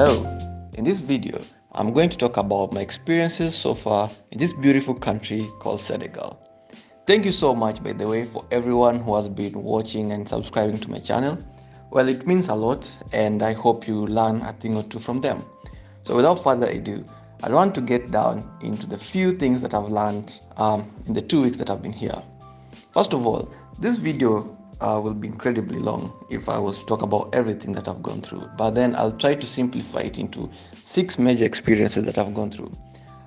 Hello, in this video, I'm going to talk about my experiences so far in this beautiful country called Senegal. Thank you so much, by the way, for everyone who has been watching and subscribing to my channel. Well, it means a lot, and I hope you learn a thing or two from them. So without further ado, I want to get down into the few things that I've learned in the 2 weeks that I've been here. First of all, this video will be incredibly long if I was to talk about everything that I've gone through, but then I'll try to simplify it into 6 major experiences that I've gone through.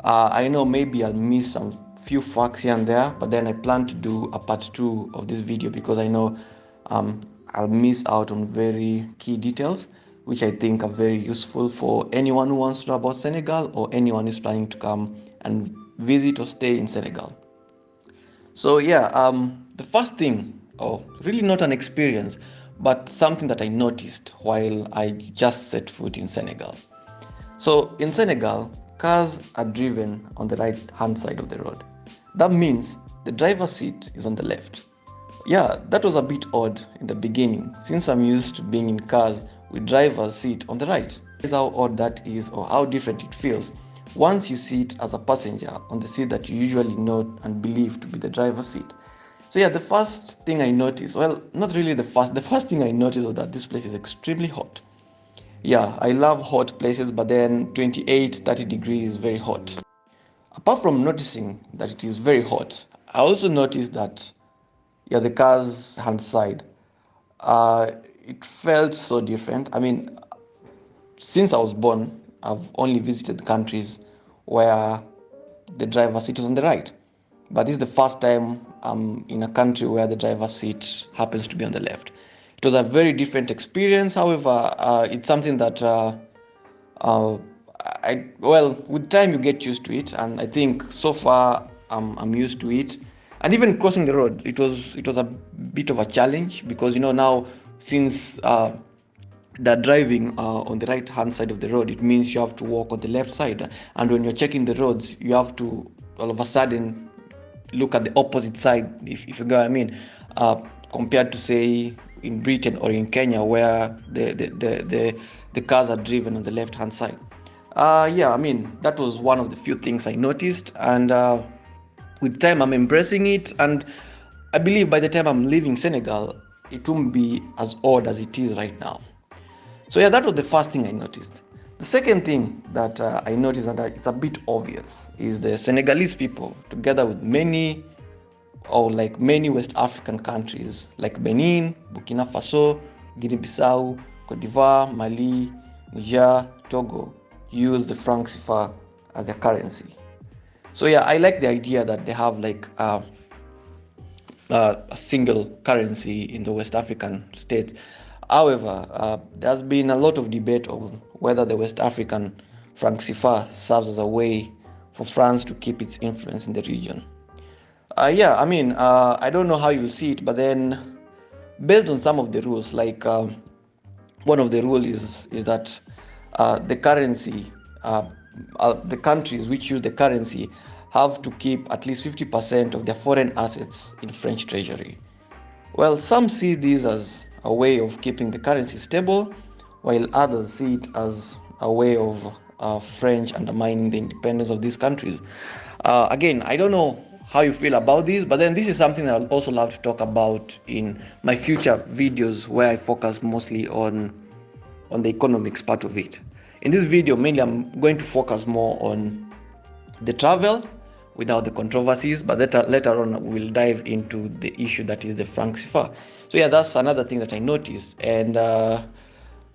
I know maybe I'll miss some few facts here and there, but then I plan to do a part 2 of this video because I know I'll miss out on very key details which I think are very useful for anyone who wants to know about Senegal or anyone who's planning to come and visit or stay in Senegal. So yeah, the first thing, really not an experience, but something that I noticed while I just set foot in Senegal. So in Senegal, cars are driven on the right hand side of the road. That means the driver's seat is on the left. Yeah, that was a bit odd in the beginning since I'm used to being in cars with driver's seat on the right. This is how odd that is or how different it feels once you sit as a passenger on the seat that you usually know and believe to be the driver's seat. So yeah, the first thing I noticed, well, not really the first thing I noticed was that this place is extremely hot. Yeah, I love hot places, but then 28, 30 degrees is very hot. Apart from noticing that it is very hot, I also noticed that, yeah, the car's hand side, uh, it felt so different. I mean, since I was born, I've only visited countries where the driver's seat is on the right. But this is the first time I'm in a country where the driver's seat happens to be on the left. It was a very different experience. However, it's something that uh, with time you get used to it, and I think so far I'm used to it. And even crossing the road, it was a bit of a challenge because now since that driving on the right hand side of the road, it means you have to walk on the left side, and when you're checking the roads you have to all of a sudden look at the opposite side, if you get what I mean, compared to say in Britain or in Kenya where the cars are driven on the left hand side. Yeah, I mean that was one of the few things I noticed, and with time I'm embracing it, and I believe by the time I'm leaving Senegal it won't be as odd as it is right now. So yeah, that was the first thing I noticed. The second thing that I noticed, and it's a bit obvious, is the Senegalese people, together with many West African countries like Benin, Burkina Faso, Guinea-Bissau, Cote d'Ivoire, Mali, Niger, Togo, use the franc CFA as their currency. So yeah, I like the idea that they have a single currency in the West African states. However, there's been a lot of debate on whether the West African franc CFA serves as a way for France to keep its influence in the region. Yeah, I mean, I don't know how you'll see it, but then based on some of the rules, one of the rules is that the currency, the countries which use the currency have to keep at least 50% of their foreign assets in French treasury. Well, some see this as a way of keeping the currency stable, while others see it as a way of French undermining the independence of these countries. Again, I don't know how you feel about this, but then this is something I'll also love to talk about in my future videos where I focus mostly on the economics part of it. In this video, mainly I'm going to focus more on the travel without the controversies, but later on we'll dive into the issue that is the franc CFA. So yeah, that's another thing that I noticed, and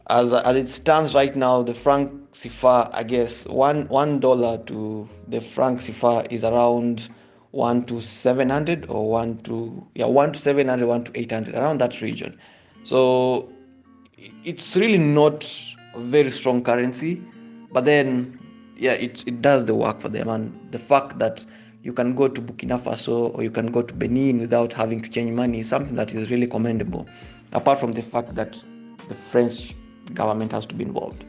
as it stands right now, the franc CFA, I guess $1 to the franc CFA is around 1 to 700 or 1 to 700, 1 to 800, around that region. So it's really not a very strong currency, but then yeah, it does the work for them. And the fact that you can go to Burkina Faso or you can go to Benin without having to change money is something that is really commendable, apart from the fact that the French government has to be involved.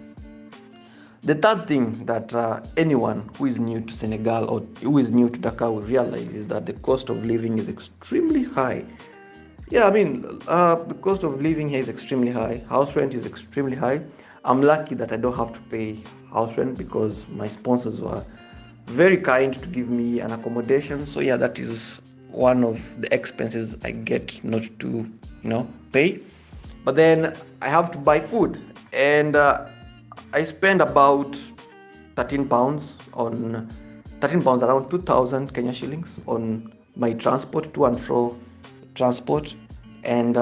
The third thing that anyone who is new to Senegal or who is new to Dakar will realize is that the cost of living is extremely high. Yeah, I mean, the cost of living here is extremely high. House rent is extremely high. I'm lucky that I don't have to pay house rent because my sponsors were very kind to give me an accommodation. So yeah, that is one of the expenses I get not to pay. But then I have to buy food, and I spend about 13 pounds on 13 pounds, around 2,000 Kenya shillings on my transport to and fro transport, and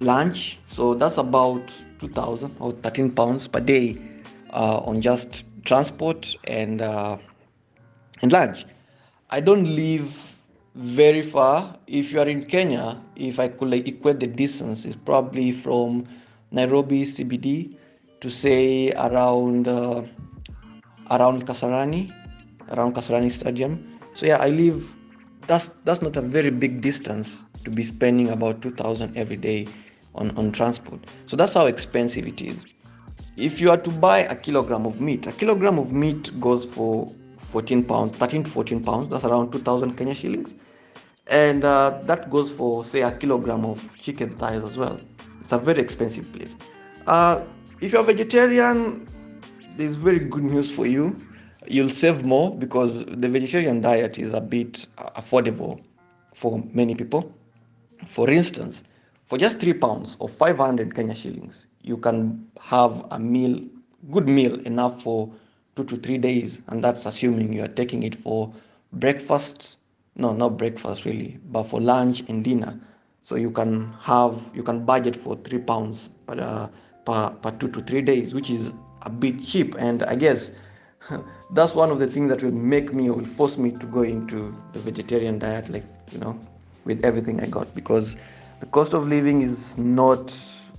lunch. So that's about 2,000 or 13 pounds per day on just transport and lunch. I don't live very far. If you are in Kenya, if I could like equate the distance, it's probably from Nairobi CBD to say around Kasarani, around Kasarani Stadium. So yeah, I live. That's not a very big distance to be spending about 2,000 every day on transport. So that's how expensive it is. If you are to buy a kilogram of meat goes for 14 pounds, 13 to 14 pounds. That's around 2,000 Kenya shillings, and that goes for say a kilogram of chicken thighs as well. It's a very expensive place. Uh, if you're vegetarian, there's very good news for you. You'll save more because the vegetarian diet is a bit affordable for many people. For instance, for just 3 pounds or 500 Kenya shillings, you can have a meal, good meal, enough for 2 to 3 days. And that's assuming you are taking it for breakfast. No, not breakfast really, but for lunch and dinner. So you can budget for 3 pounds per 2 to 3 days, which is a bit cheap. And I guess that's one of the things that will make me or will force me to go into the vegetarian diet, like with everything I got, because the cost of living is not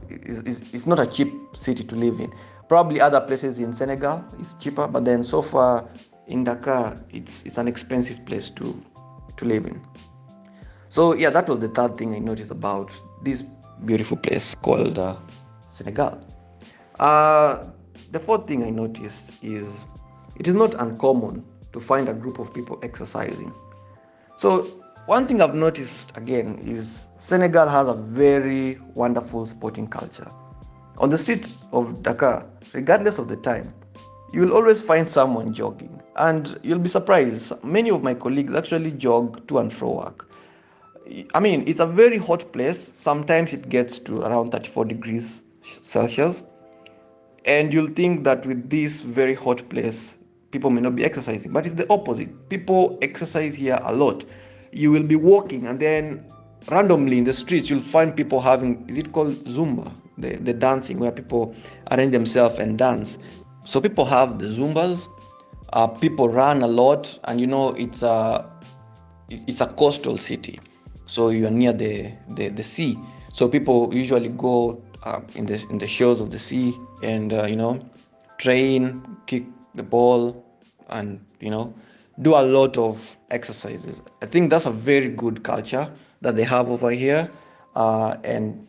a cheap city to live in. Probably other places in Senegal is cheaper, but then so far in Dakar it's an expensive place to live in. So yeah, that was the third thing I noticed about this beautiful place called Senegal. Uh, the fourth thing I noticed is it is not uncommon to find a group of people exercising. So one thing I've noticed again is Senegal has a very wonderful sporting culture. On the streets of Dakar, regardless of the time, you will always find someone jogging, and you'll be surprised. Many of my colleagues actually jog to and fro work. I mean, it's a very hot place. Sometimes it gets to around 34 degrees Celsius, and you'll think that with this very hot place people may not be exercising, but it's the opposite. People exercise here a lot. You will be walking, and then randomly in the streets you'll find people having, is it called zumba, the dancing where people arrange themselves and dance. So people have the zumbas. People run a lot, and it's a coastal city, so you are near the sea. So people usually go in the shores of the sea, and train, kick the ball, and do a lot of exercises. I think that's a very good culture that they have over here, and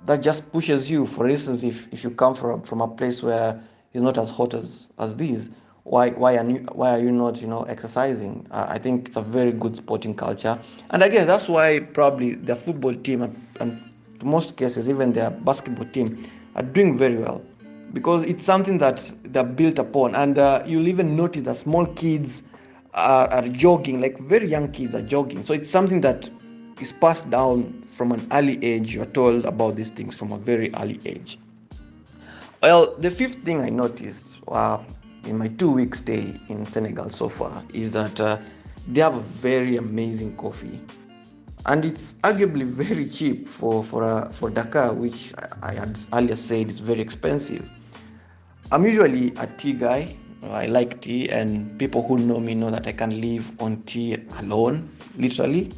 that just pushes you. For instance, if you come from a place where it's not as hot as these, why are you not exercising? I think it's a very good sporting culture, and I guess that's why probably their football team and to most cases even their basketball team are doing very well, because it's something that they're built upon. And you'll even notice that small kids are jogging, like very young kids are jogging. So it's something that is passed down from an early age. You're told about these things from a very early age. Well, the fifth thing I noticed in my 2 week stay in Senegal so far is that they have a very amazing coffee, and it's arguably very cheap for Dakar, which I had earlier said is very expensive. I'm usually a tea guy. I like tea, and people who know me know that I can live on tea alone, literally.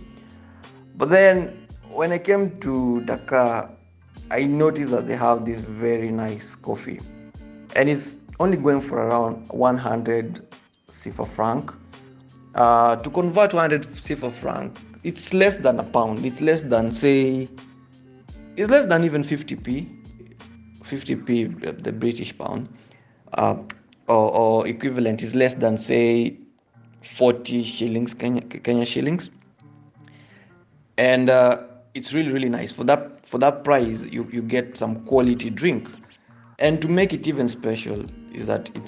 But then when I came to Dakar, I noticed that they have this very nice coffee, and it's only going for around 100 CFA franc. To convert 100 CFA franc, it's less than a pound. It's less than even 50p, the British pound, uh, or equivalent is less than say 40 shillings, Kenya shillings. And it's really nice. For that price you get some quality drink. And to make it even special is that it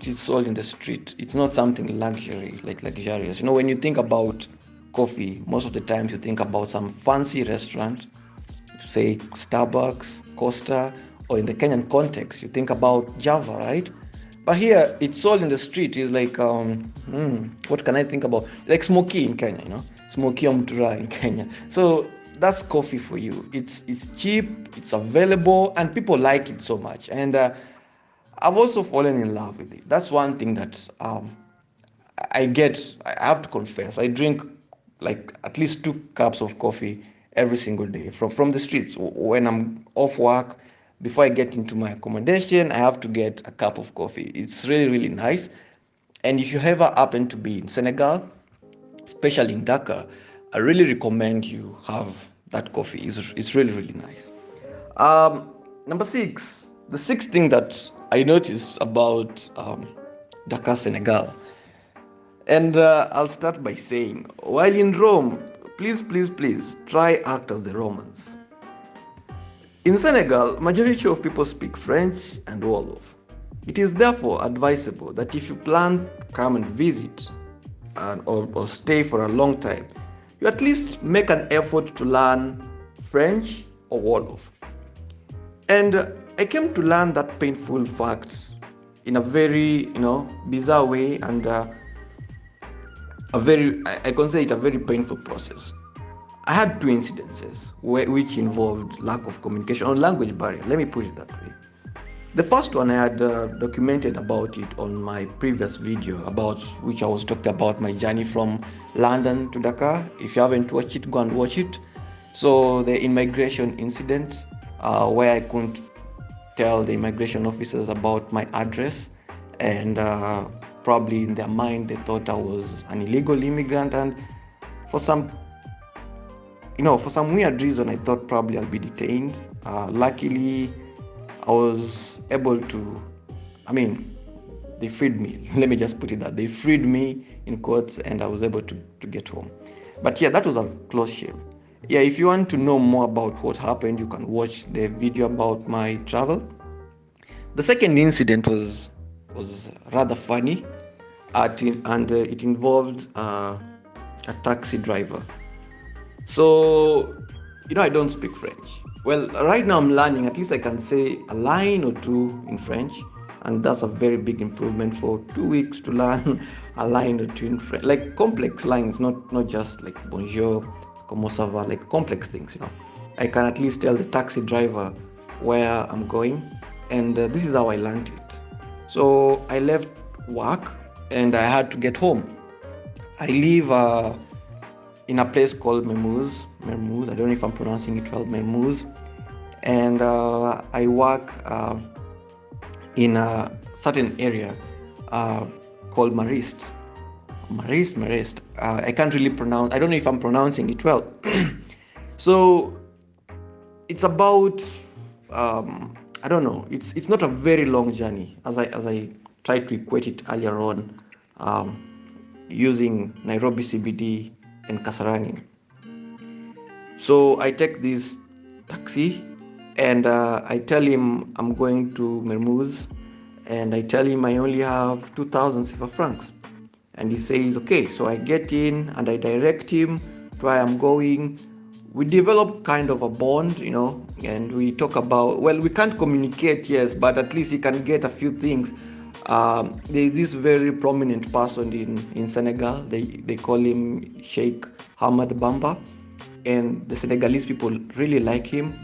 is sold in the street. It's not something luxurious. When you think about coffee, most of the times you think about some fancy restaurant, say Starbucks, Costa, or in the Kenyan context, you think about Java, right? But here it's sold in the street. It's like what can I think about? Like smoky in Kenya, smoky omtura in Kenya. So that's coffee for you. It's cheap, it's available, and people like it so much. And I've also fallen in love with it. That's one thing that I have to confess, I drink like at least 2 cups of coffee every single day from the streets. When I'm off work, before I get into my accommodation, I have to get a cup of coffee. It's really, really nice. And if you ever happen to be in Senegal, especially in Dakar, I really recommend you have that coffee. It's really, really nice. Number 6, the sixth thing that I noticed about Dakar, Senegal. And I'll start by saying, while in Rome, please, please, please try act as the Romans. In Senegal, majority of people speak French and Wolof. It is therefore advisable that if you plan to come and visit or stay for a long time, you at least make an effort to learn French or Wolof. And I came to learn that painful fact in a very, bizarre way, and I consider it a very painful process. I had 2 incidences which involved lack of communication or language barrier. Let me put it that way. The first one I had documented about it on my previous video, about which I was talking about my journey from London to Dakar. If you haven't watched it, go and watch it. So the immigration incident, where I couldn't tell the immigration officers about my address, and probably in their mind they thought I was an illegal immigrant, and for some weird reason I thought probably I'll be detained. Luckily I was able to, they freed me. Let me just put it that they freed me in quotes, and I was able to get home. But yeah, that was a close shave. Yeah, if you want to know more about what happened, you can watch the video about my travel. The second incident was rather funny, and it involved a taxi driver. So, I don't speak French. Well, right now I'm learning. At least I can say a line or two in French, and that's a very big improvement. For 2 weeks to learn a line or two in French, like complex lines, not just like bonjour, comment ça va, like complex things. I can at least tell the taxi driver where I'm going, and this is how I learned it. So I left work and I had to get home. I live in a place called Mermoz. I don't know if I'm pronouncing it well, Mermoz. And I work in a certain area called Marist. I can't really pronounce. I don't know if I'm pronouncing it well. So it's about I don't know. It's not a very long journey, as I tried to equate it earlier on, using Nairobi CBD and Kasarani. So I take this taxi, and I tell him I'm going to Mermoz, and I tell him I only have 2,000 CFA francs, and he says okay. So I get in and I direct him to where I'm going. We develop kind of a bond, and we talk about, well, we can't communicate, yes, but at least he can get a few things. There's this very prominent person in Senegal. They call him Sheikh Hamad Bamba, and the Senegalese people really like him.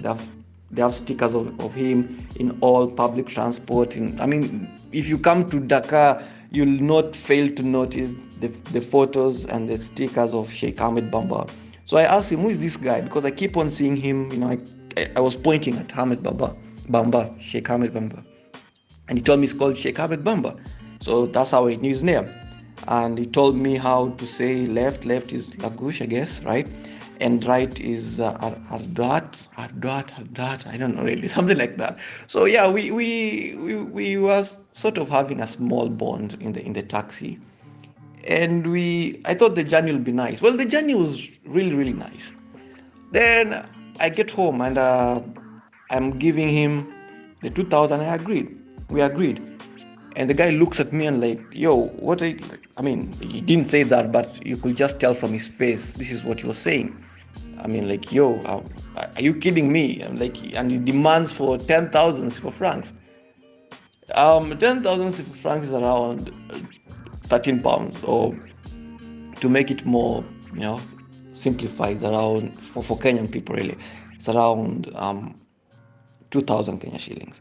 They have stickers of him in all public transport. If you come to Dakar, you'll not fail to notice the photos and the stickers of Sheikh Hamad Bamba. So I asked him, who is this guy? Because I keep on seeing him. I was pointing at Sheikh Hamad Bamba. And he told me it's called Sheikh Hamad Bamba. So that's how I knew his name. And he told me how to say left. Left is Lagouche, I guess, right? And right is Ardrat. I don't know really, something like that. So yeah, we was sort of having a small bond in the taxi. And I thought the journey will be nice. Well, the journey was really, really nice. Then I get home, and I'm giving him the 2000. I agreed. We agreed. And the guy looks at me and like, yo, what are you, I mean, he didn't say that, but you could just tell from his face, this is what he was saying. I mean, like, yo, are you kidding me? I'm like, and he demands for 10,000 for francs. 10,000 for francs is around 13 pounds, or to make it more, you know, simplified, around, for Kenyan people really, it's around 2,000 Kenya shillings.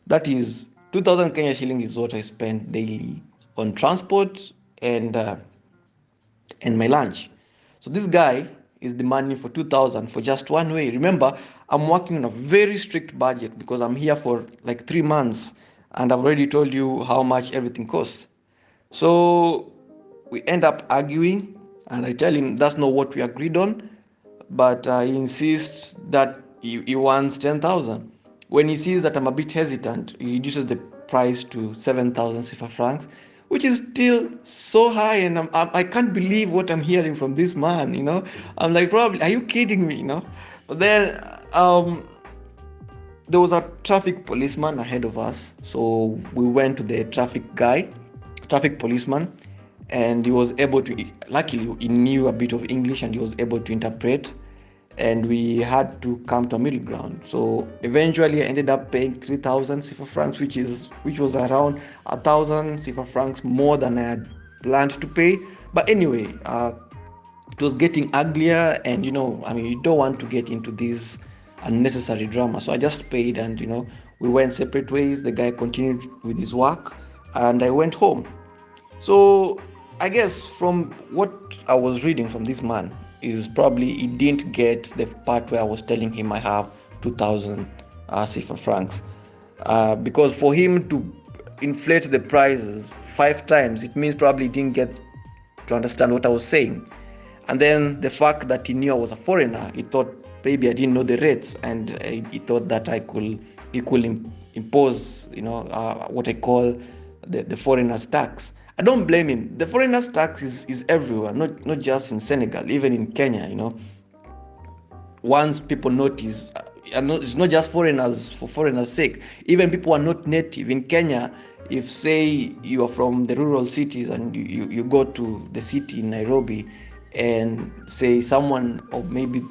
That is 2,000 Kenya shillings is what I spend daily on transport and my lunch. So this guy is demanding for 2,000 for just one way. Remember, I'm working on a very strict budget because I'm here for like 3 months, and I've already told you how much everything costs. So we end up arguing, and I tell him that's not what we agreed on, but he insists that he wants 10,000. When he sees that I'm a bit hesitant, he reduces the price to 7,000 CFA francs, which is still so high, and I can't believe what I'm hearing from this man. I'm like, probably, are you kidding me? But then there was a traffic policeman ahead of us, so we went to the traffic policeman, and he was able to, luckily he knew a bit of English and he was able to interpret, and we had to come to a middle ground. So eventually I ended up paying 3,000 CFA francs, which was around 1,000 CFA francs more than I had planned to pay. But anyway, it was getting uglier, and I mean, you don't want to get into this unnecessary drama. So I just paid, and we went separate ways. The guy continued with his work, and I went home. So I guess from what I was reading from this man is probably he didn't get the part where I was telling him I have 2,000 CFA francs, because for him to inflate the prices 5 times, it means probably he didn't get to understand what I was saying. And then the fact that he knew I was a foreigner, he thought maybe I didn't know the rates, and he thought that he could impose, what I call the foreigner's tax. I don't blame him. The foreigner's tax is everywhere, not just in Senegal, even in Kenya. Once people notice, it's not just foreigners for foreigners' sake. Even people who are not native in Kenya, if say you are from the rural cities and you go to the city in Nairobi, and say someone, or maybe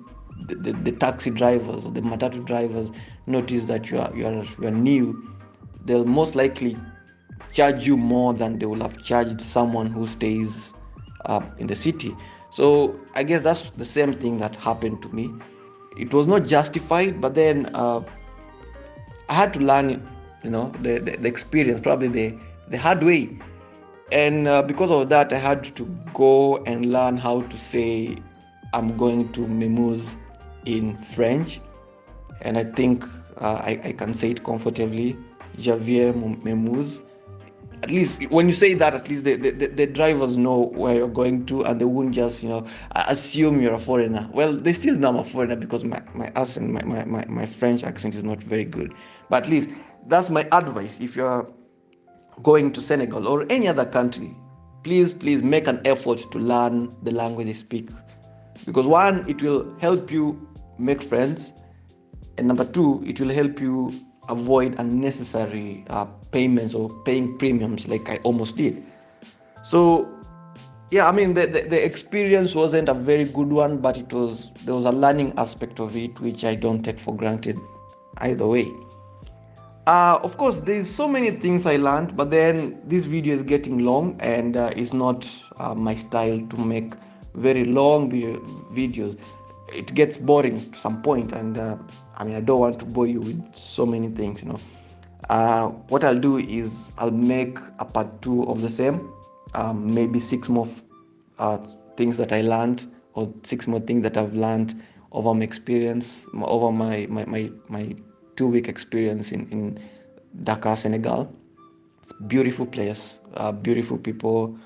the taxi drivers or the matatu drivers, notice that you are new, they'll most likely charge you more than they will have charged someone who stays in the city. So I guess that's the same thing that happened to me. It was not justified, but then I had to learn, the experience, probably the hard way. And because of that, I had to go and learn how to say I'm going to Mimouze in French, and I think I can say it comfortably. Javier Mimouze. At least when you say that, at least the drivers know where you're going to, and they won't just assume you're a foreigner. Well, they still know I'm a foreigner because my accent, my French accent is not very good. But at least that's my advice. If you're going to Senegal or any other country, please make an effort to learn the language they speak, because one, it will help you make friends, and number two, it will help you avoid unnecessary payments or paying premiums like I almost did. So yeah, I mean, the experience wasn't a very good one, but there was a learning aspect of it which I don't take for granted either way. Of course, there's so many things I learned, but then this video is getting long, and it's not my style to make very long videos. It gets boring to some point, and I mean, I don't want to bore you with so many things. What I'll do is I'll make a part 2 of the same, maybe 6 more uh, things that I learned, or 6 more things that I've learned over my experience, over my 2-week experience in Dakar, Senegal. It's a beautiful place, beautiful people,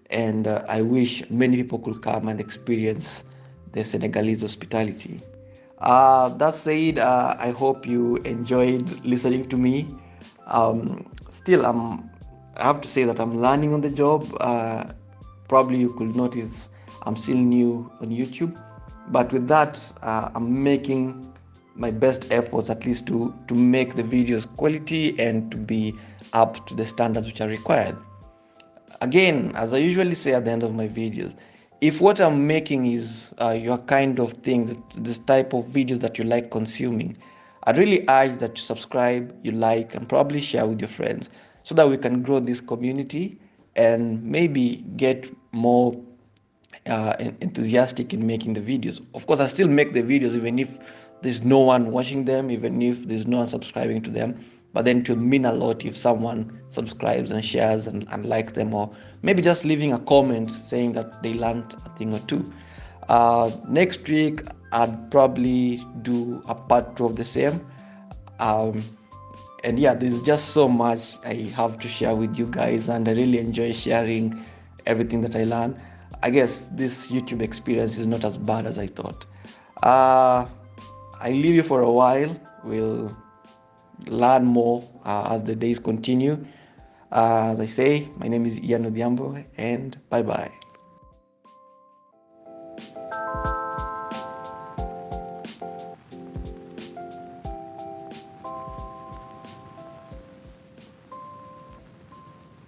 and I wish many people could come and experience the Senegalese hospitality. That said, I hope you enjoyed listening to me. Still, I have to say that I'm learning on the job. Probably you could notice I'm still new on YouTube, but with that, I'm making my best efforts at least to make the videos quality and to be up to the standards which are required. Again, as I usually say at the end of my videos, if what I'm making is your kind of thing, this type of videos that you like consuming, I'd really urge that you subscribe, you like, and probably share with your friends so that we can grow this community and maybe get more enthusiastic in making the videos. Of course, I still make the videos even if there's no one watching them, even if there's no one subscribing to them. But then it will mean a lot if someone subscribes and shares and likes them, or maybe just leaving a comment saying that they learned a thing or two. Next week, I'd probably do a part two of the same. Um, and yeah, there's just so much I have to share with you guys, and I really enjoy sharing everything that I learn. I guess this YouTube experience is not as bad as I thought. uh, I leave you for a while. We'll learn more as the days continue. As I say, my name is Ian Odhiambo, and bye bye.